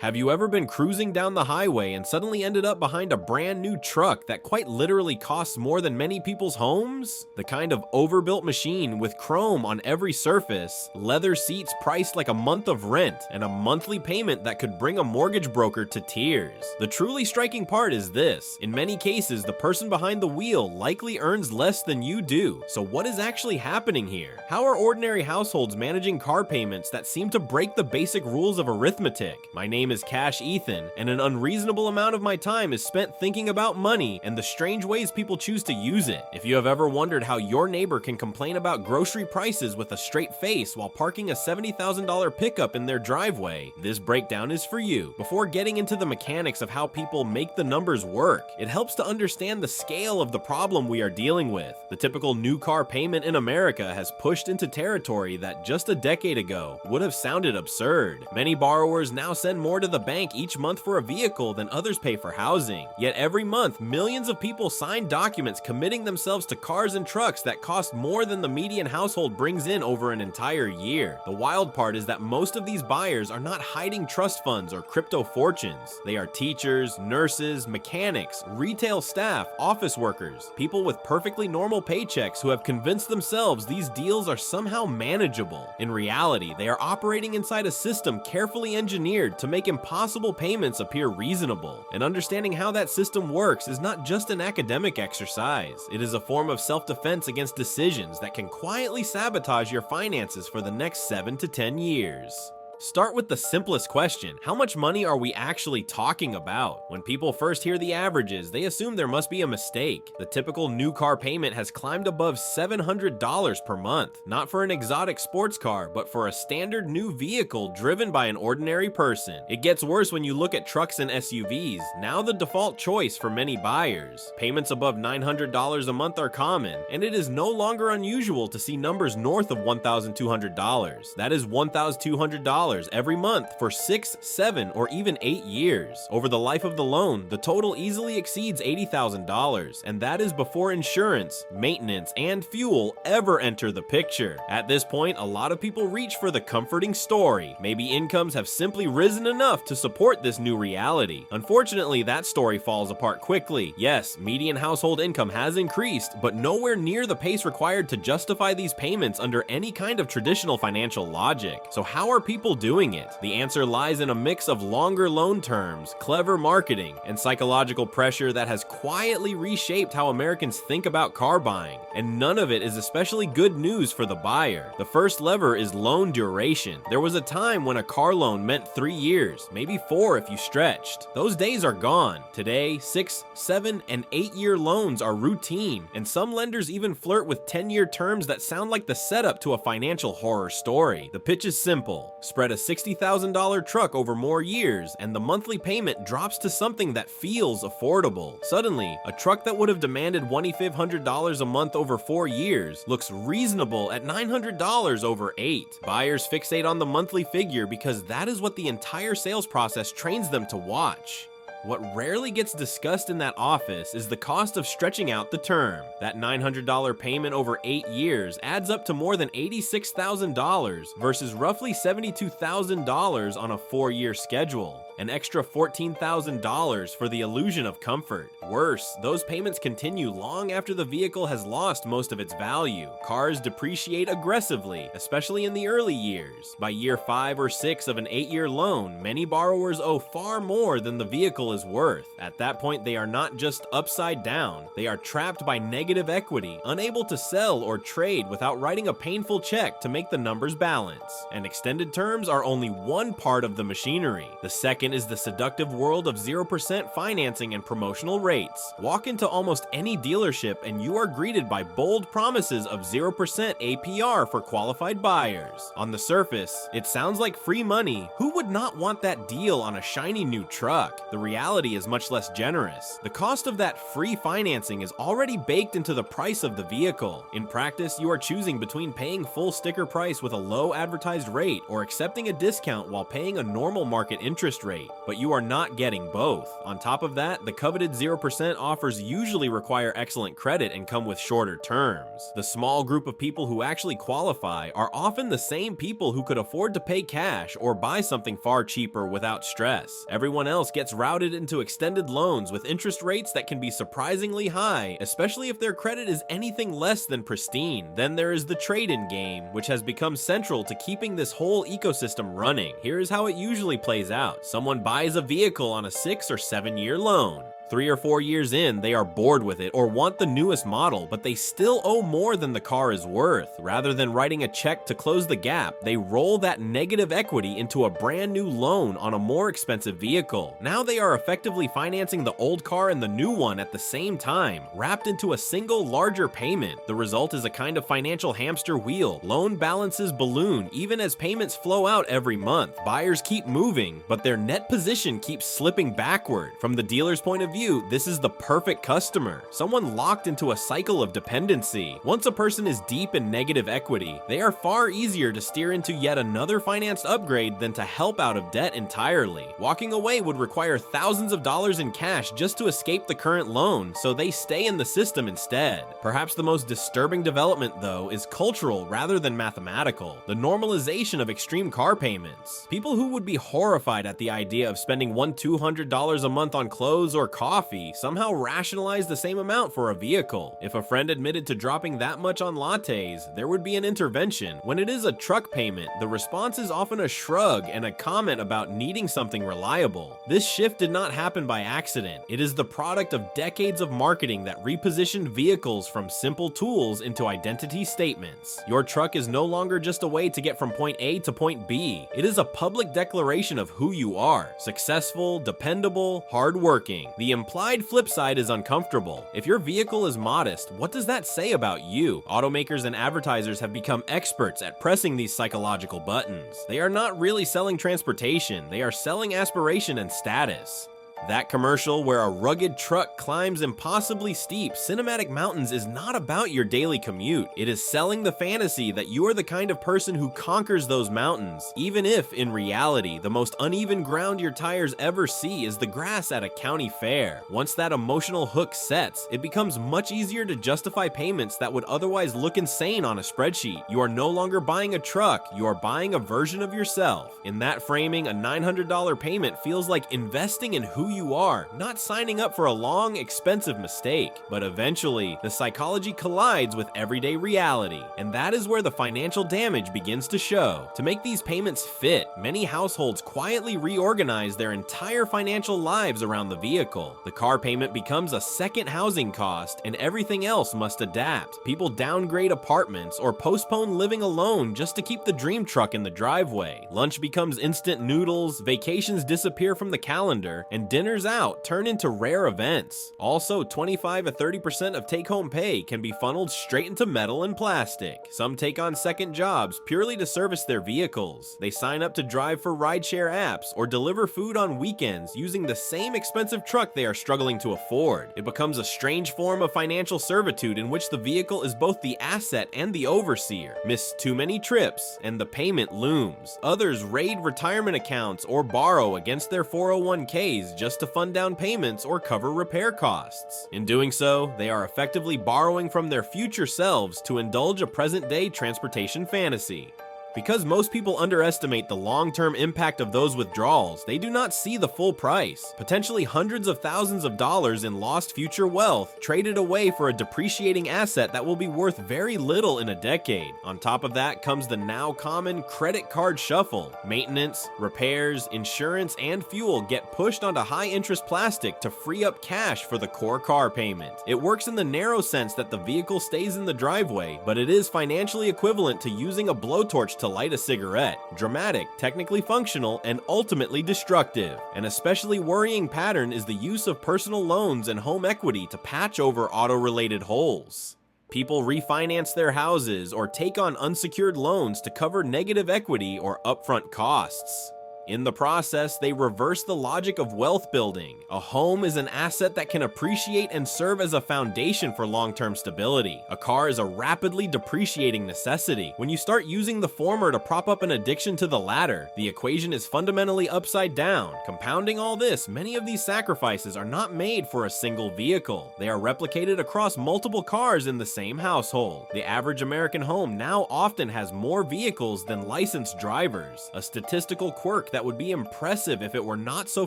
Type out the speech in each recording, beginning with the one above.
Have you ever been cruising down the highway and suddenly ended up behind a brand new truck that quite literally costs more than many people's homes? The kind of overbuilt machine with chrome on every surface, leather seats priced like a month of rent, and a monthly payment that could bring a mortgage broker to tears. The truly striking part is this: in many cases, the person behind the wheel likely earns less than you do. So what is actually happening here? How are ordinary households managing car payments that seem to break the basic rules of arithmetic? My name is Cash Ethan, and an unreasonable amount of my time is spent thinking about money and the strange ways people choose to use it. If you have ever wondered how your neighbor can complain about grocery prices with a straight face while parking a $70,000 pickup in their driveway, this breakdown is for you. Before getting into the mechanics of how people make the numbers work, it helps to understand the scale of the problem we are dealing with. The typical new car payment in America has pushed into territory that just a decade ago would have sounded absurd. Many borrowers now send more to the bank each month for a vehicle than others pay for housing. Yet every month, millions of people sign documents committing themselves to cars and trucks that cost more than the median household brings in over an entire year. The wild part is that most of these buyers are not hiding trust funds or crypto fortunes. They are teachers, nurses, mechanics, retail staff, office workers, people with perfectly normal paychecks who have convinced themselves these deals are somehow manageable. In reality, they are operating inside a system carefully engineered to make impossible payments appear reasonable. And understanding how that system works is not just an academic exercise. It is a form of self-defense against decisions that can quietly sabotage your finances for the next 7 to 10 years. Start with the simplest question: how much money are we actually talking about? When people first hear the averages, they assume there must be a mistake. The typical new car payment has climbed above $700 per month, not for an exotic sports car, but for a standard new vehicle driven by an ordinary person. It gets worse when you look at trucks and SUVs, now the default choice for many buyers. Payments above $900 a month are common, and it is no longer unusual to see numbers north of $1,200. That is $1,200 every month for 6, 7, or even 8 years. Over the life of the loan, the total easily exceeds $80,000, and that is before insurance, maintenance, and fuel ever enter the picture. At this point, a lot of people reach for the comforting story. Maybe incomes have simply risen enough to support this new reality. Unfortunately, that story falls apart quickly. Yes, median household income has increased, but nowhere near the pace required to justify these payments under any kind of traditional financial logic. So how are people doing it? The answer lies in a mix of longer loan terms, clever marketing, and psychological pressure that has quietly reshaped how Americans think about car buying. And none of it is especially good news for the buyer. The first lever is loan duration. There was a time when a car loan meant 3 years, maybe 4 if you stretched. Those days are gone. Today, 6, 7, and 8-year loans are routine, and some lenders even flirt with 10-year terms that sound like the setup to a financial horror story. The pitch is simple: spread a $60,000 truck over more years, and the monthly payment drops to something that feels affordable. Suddenly, a truck that would have demanded $2,500 a month over 4 years looks reasonable at $900 over 8. Buyers fixate on the monthly figure because that is what the entire sales process trains them to watch. What rarely gets discussed in that office is the cost of stretching out the term. That $900 payment over 8 years adds up to more than $86,000 versus roughly $72,000 on a 4-year schedule. An extra $14,000 for the illusion of comfort. Worse, those payments continue long after the vehicle has lost most of its value. Cars depreciate aggressively, especially in the early years. By year 5 or 6 of an 8-year loan, many borrowers owe far more than the vehicle is worth. At that point, they are not just upside down, they are trapped by negative equity, unable to sell or trade without writing a painful check to make the numbers balance. And extended terms are only one part of the machinery. The second is the seductive world of 0% financing and promotional rates. Walk into almost any dealership and you are greeted by bold promises of 0% APR for qualified buyers. On the surface, it sounds like free money. Who would not want that deal on a shiny new truck? The reality is much less generous. The cost of that free financing is already baked into the price of the vehicle. In practice, you are choosing between paying full sticker price with a low advertised rate or accepting a discount while paying a normal market interest rate. But you are not getting both. On top of that, the coveted 0% 0% offers usually require excellent credit and come with shorter terms. The small group of people who actually qualify are often the same people who could afford to pay cash or buy something far cheaper without stress. Everyone else gets routed into extended loans with interest rates that can be surprisingly high, especially if their credit is anything less than pristine. Then there is the trade-in game, which has become central to keeping this whole ecosystem running. Here's how it usually plays out. Someone buys a vehicle on a 6 or 7 year loan. 3 or 4 years in, they are bored with it or want the newest model, but they still owe more than the car is worth. Rather than writing a check to close the gap, they roll that negative equity into a brand new loan on a more expensive vehicle. Now they are effectively financing the old car and the new one at the same time, wrapped into a single larger payment. The result is a kind of financial hamster wheel. Loan balances balloon even as payments flow out every month. Buyers keep moving, but their net position keeps slipping backward. From the dealer's point of view, this is the perfect customer, someone locked into a cycle of dependency. Once a person is deep in negative equity, they are far easier to steer into yet another financed upgrade than to help out of debt entirely. Walking away would require thousands of dollars in cash just to escape the current loan, so they stay in the system instead. Perhaps the most disturbing development, though, is cultural rather than mathematical. The normalization of extreme car payments. People who would be horrified at the idea of spending $200 a month on clothes or coffee somehow rationalize the same amount for a vehicle. If a friend admitted to dropping that much on lattes, there would be an intervention. When it is a truck payment, the response is often a shrug and a comment about needing something reliable. This shift did not happen by accident. It is the product of decades of marketing that repositioned vehicles from simple tools into identity statements. Your truck is no longer just a way to get from point A to point B. It is a public declaration of who you are: successful, dependable, hardworking. The implied flip side is uncomfortable. If your vehicle is modest, what does that say about you? Automakers and advertisers have become experts at pressing these psychological buttons. They are not really selling transportation, they are selling aspiration and status. That commercial where a rugged truck climbs impossibly steep, cinematic mountains is not about your daily commute. It is selling the fantasy that you are the kind of person who conquers those mountains, even if, in reality, the most uneven ground your tires ever see is the grass at a county fair. Once that emotional hook sets, it becomes much easier to justify payments that would otherwise look insane on a spreadsheet. You are no longer buying a truck, you are buying a version of yourself. In that framing, a $900 payment feels like investing in who you are, not signing up for a long, expensive mistake. But eventually, the psychology collides with everyday reality, and that is where the financial damage begins to show. To make these payments fit, many households quietly reorganize their entire financial lives around the vehicle. The car payment becomes a second housing cost, and everything else must adapt. People downgrade apartments or postpone living alone just to keep the dream truck in the driveway. Lunch becomes instant noodles, vacations disappear from the calendar, and dinners out turn into rare events. Also, 25 to 30% of take-home pay can be funneled straight into metal and plastic. Some take on second jobs purely to service their vehicles. They sign up to drive for rideshare apps or deliver food on weekends using the same expensive truck they are struggling to afford. It becomes a strange form of financial servitude in which the vehicle is both the asset and the overseer. Miss too many trips, and the payment looms. Others raid retirement accounts or borrow against their 401ks just to fund down payments or cover repair costs. In doing so, they are effectively borrowing from their future selves to indulge a present-day transportation fantasy. Because most people underestimate the long-term impact of those withdrawals, they do not see the full price. Potentially hundreds of thousands of dollars in lost future wealth traded away for a depreciating asset that will be worth very little in a decade. On top of that comes the now common credit card shuffle. Maintenance, repairs, insurance, and fuel get pushed onto high-interest plastic to free up cash for the core car payment. It works in the narrow sense that the vehicle stays in the driveway, but it is financially equivalent to using a blowtorch to light a cigarette. Dramatic, technically functional, and ultimately destructive. An especially worrying pattern is the use of personal loans and home equity to patch over auto-related holes. People refinance their houses or take on unsecured loans to cover negative equity or upfront costs. In the process, they reverse the logic of wealth building. A home is an asset that can appreciate and serve as a foundation for long-term stability. A car is a rapidly depreciating necessity. When you start using the former to prop up an addiction to the latter, the equation is fundamentally upside down. Compounding all this, many of these sacrifices are not made for a single vehicle. They are replicated across multiple cars in the same household. The average American home now often has more vehicles than licensed drivers, a statistical quirk that would be impressive if it were not so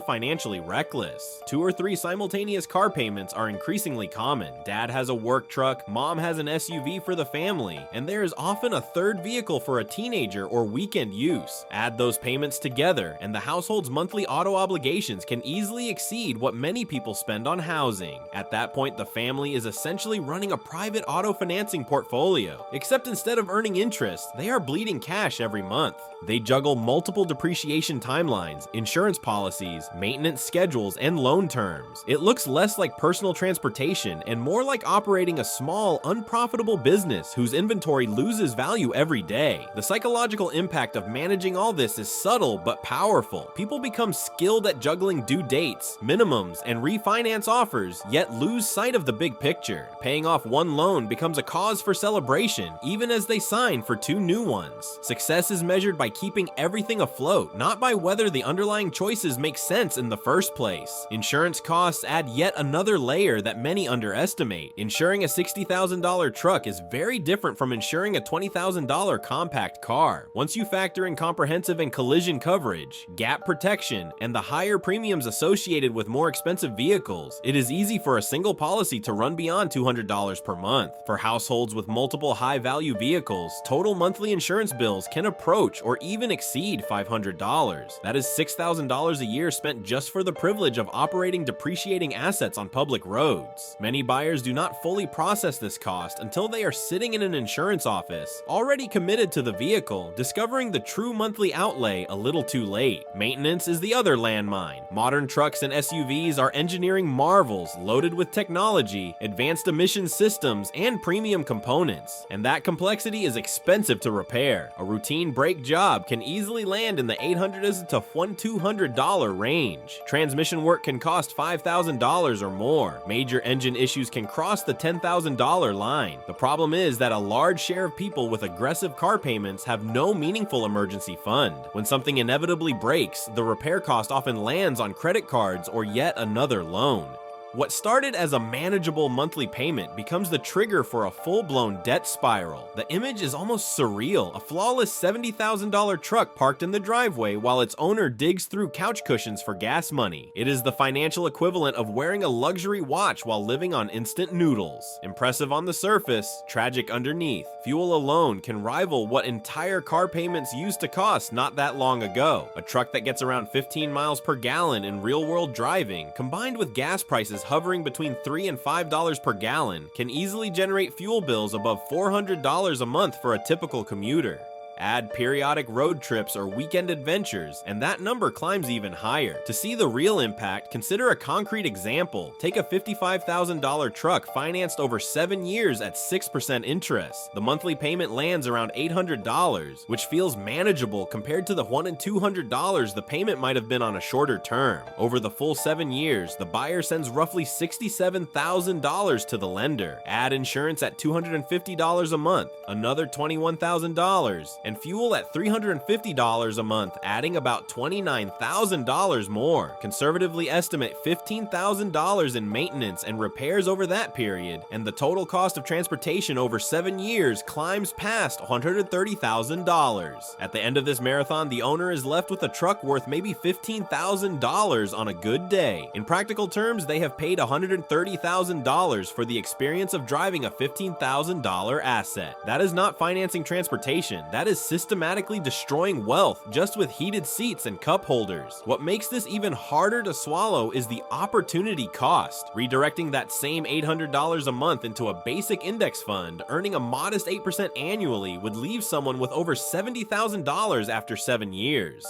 financially reckless. 2 or 3 simultaneous car payments are increasingly common. Dad has a work truck, mom has an SUV for the family, and there is often a third vehicle for a teenager or weekend use. Add those payments together, and the household's monthly auto obligations can easily exceed what many people spend on housing. At that point, the family is essentially running a private auto financing portfolio, except instead of earning interest, they are bleeding cash every month. They juggle multiple depreciation timelines, insurance policies, maintenance schedules, and loan terms. It looks less like personal transportation and more like operating a small, unprofitable business whose inventory loses value every day. The psychological impact of managing all this is subtle but powerful. People become skilled at juggling due dates, minimums, and refinance offers, yet lose sight of the big picture. Paying off one loan becomes a cause for celebration, even as they sign for 2 new ones. Success is measured by keeping everything afloat, not by whether the underlying choices make sense in the first place. Insurance costs add yet another layer that many underestimate. Insuring a $60,000 truck is very different from insuring a $20,000 compact car. Once you factor in comprehensive and collision coverage, gap protection, and the higher premiums associated with more expensive vehicles, it is easy for a single policy to run beyond $200 per month. For households with multiple high-value vehicles, total monthly insurance bills can approach or even exceed $500. That is $6,000 a year spent just for the privilege of operating depreciating assets on public roads. Many buyers do not fully process this cost until they are sitting in an insurance office, already committed to the vehicle, discovering the true monthly outlay a little too late. Maintenance is the other landmine. Modern trucks and SUVs are engineering marvels loaded with technology, advanced emission systems, and premium components, and that complexity is expensive to repair. A routine brake job can easily land in the $800 to $1,200 range. Transmission work can cost $5,000 or more. Major engine issues can cross the $10,000 line. The problem is that a large share of people with aggressive car payments have no meaningful emergency fund. When something inevitably breaks, the repair cost often lands on credit cards or yet another loan. What started as a manageable monthly payment becomes the trigger for a full-blown debt spiral. The image is almost surreal, a flawless $70,000 truck parked in the driveway while its owner digs through couch cushions for gas money. It is the financial equivalent of wearing a luxury watch while living on instant noodles. Impressive on the surface, tragic underneath. Fuel alone can rival what entire car payments used to cost not that long ago. A truck that gets around 15 miles per gallon in real-world driving, combined with gas prices hovering between $3 and $5 per gallon, can easily generate fuel bills above $400 a month for a typical commuter. Add periodic road trips or weekend adventures, and that number climbs even higher. To see the real impact, consider a concrete example. Take a $55,000 truck financed over 7 years at 6% interest. The monthly payment lands around $800, which feels manageable compared to the $100 and $200 the payment might have been on a shorter term. Over the full 7 years, the buyer sends roughly $67,000 to the lender. Add insurance at $250 a month, another $21,000, and fuel at $350 a month, adding about $29,000 more. Conservatively estimate $15,000 in maintenance and repairs over that period, and the total cost of transportation over 7 years climbs past $130,000. At the end of this marathon, the owner is left with a truck worth maybe $15,000 on a good day. In practical terms, they have paid $130,000 for the experience of driving a $15,000 asset. That is not financing transportation, that is systematically destroying wealth just with heated seats and cup holders. What makes this even harder to swallow is the opportunity cost. Redirecting that same $800 a month into a basic index fund, earning a modest 8% annually, would leave someone with over $70,000 after 7 years.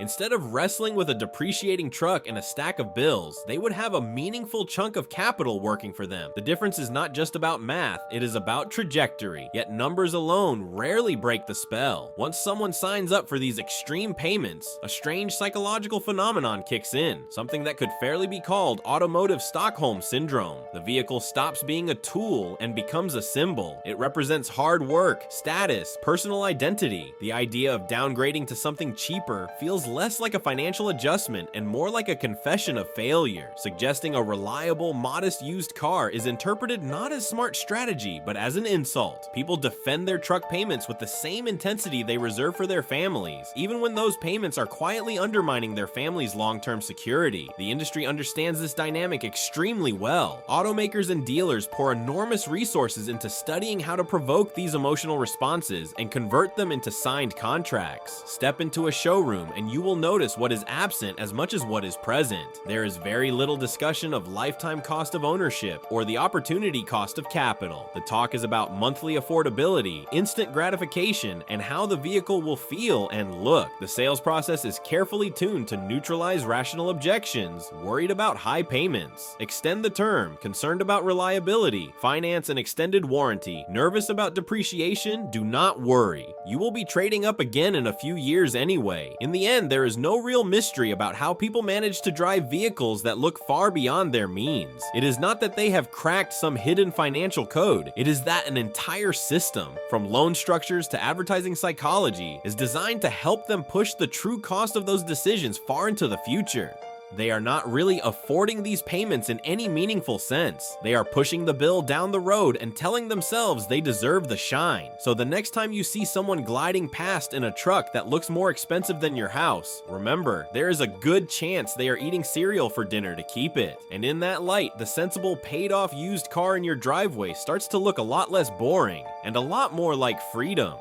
Instead of wrestling with a depreciating truck and a stack of bills, they would have a meaningful chunk of capital working for them. The difference is not just about math, it is about trajectory, yet numbers alone rarely break the spell. Once someone signs up for these extreme payments, a strange psychological phenomenon kicks in, something that could fairly be called automotive Stockholm syndrome. The vehicle stops being a tool and becomes a symbol. It represents hard work, status, personal identity. The idea of downgrading to something cheaper feels less like a financial adjustment and more like a confession of failure, suggesting a reliable, modest used car is interpreted not as smart strategy, but as an insult. People defend their truck payments with the same intensity they reserve for their families, even when those payments are quietly undermining their family's long-term security. The industry understands this dynamic extremely well. Automakers and dealers pour enormous resources into studying how to provoke these emotional responses and convert them into signed contracts. Step into a showroom and you will notice what is absent as much as what is present. There is very little discussion of lifetime cost of ownership or the opportunity cost of capital. The talk is about monthly affordability, instant gratification, and how the vehicle will feel and look. The sales process is carefully tuned to neutralize rational objections, worried about high payments. Extend the term, concerned about reliability, finance and extended warranty, nervous about depreciation? Do not worry. You will be trading up again in a few years anyway. In the end, there is no real mystery about how people manage to drive vehicles that look far beyond their means. It is not that they have cracked some hidden financial code. It is that an entire system, from loan structures to advertising psychology, is designed to help them push the true cost of those decisions far into the future. They are not really affording these payments in any meaningful sense. They are pushing the bill down the road and telling themselves they deserve the shine. So the next time you see someone gliding past in a truck that looks more expensive than your house, remember, there is a good chance they are eating cereal for dinner to keep it. And in that light, the sensible paid-off used car in your driveway starts to look a lot less boring and a lot more like freedom.